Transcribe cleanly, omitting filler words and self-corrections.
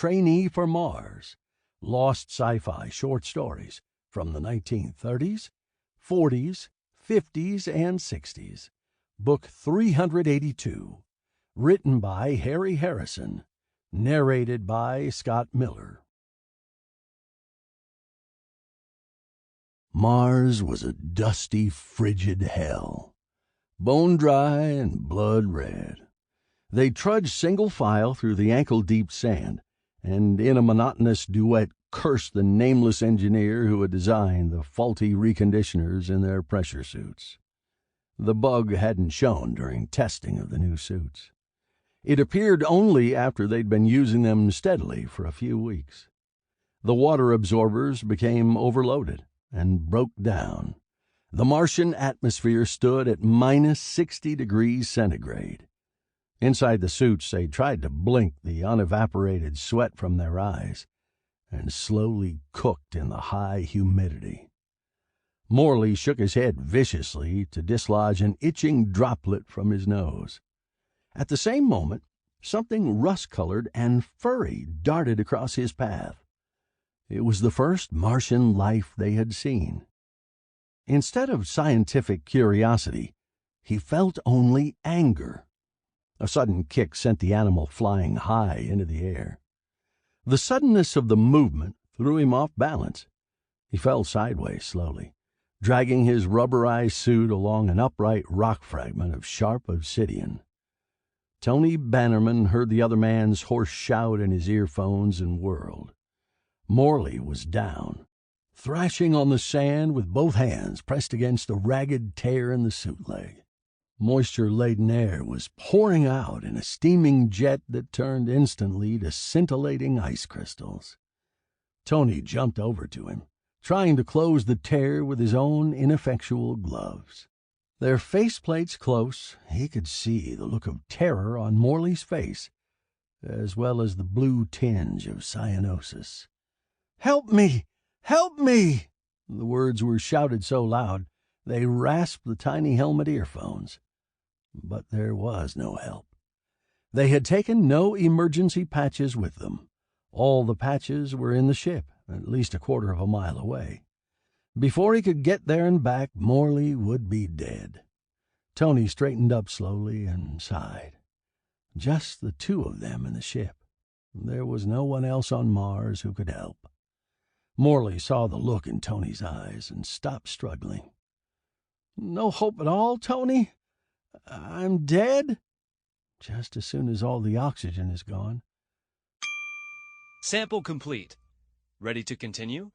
Trainee for Mars, lost sci-fi short stories from the 1930s, 40s, 50s, and 60s. Book 382, written by Harry Harrison, narrated by Scott Miller. Mars was a dusty, frigid hell, bone-dry and blood-red. They trudged single file through the ankle-deep sand, and in a monotonous duet cursed the nameless engineer who had designed the faulty reconditioners in their pressure suits. The bug hadn't shown during testing of the new suits. It appeared only after they'd been using them steadily for a few weeks. The water absorbers became overloaded and broke down. The Martian atmosphere stood at minus 60 degrees centigrade. Inside the suits, they tried to blink the unevaporated sweat from their eyes and slowly cooked in the high humidity. Morley shook his head viciously to dislodge an itching droplet from his nose. At the same moment, something rust-colored and furry darted across his path. It was the first Martian life they had seen. Instead of scientific curiosity, he felt only anger. A sudden kick sent the animal flying high into the air. The suddenness of the movement threw him off balance. He fell sideways slowly, dragging his rubberized suit along an upright rock fragment of sharp obsidian. Tony Bannerman heard the other man's hoarse shout in his earphones and whirled. Morley was down, thrashing on the sand with both hands pressed against a ragged tear in the suit leg. Moisture-laden air was pouring out in a steaming jet that turned instantly to scintillating ice crystals. Tony jumped over to him, trying to close the tear with his own ineffectual gloves. Their faceplates close, he could see the look of terror on Morley's face, as well as the blue tinge of cyanosis. "Help me! Help me!" The words were shouted so loud they rasped the tiny helmet earphones. But there was no help. They had taken no emergency patches with them. All the patches were in the ship, at least a quarter of a mile away. Before he could get there and back, Morley would be dead. Tony straightened up slowly and sighed. Just the two of them in the ship. There was no one else on Mars who could help. Morley saw the look in Tony's eyes and stopped struggling. "No hope at all, Tony? I'm dead?" "Just as soon as all the oxygen is gone." Sample complete. Ready to continue?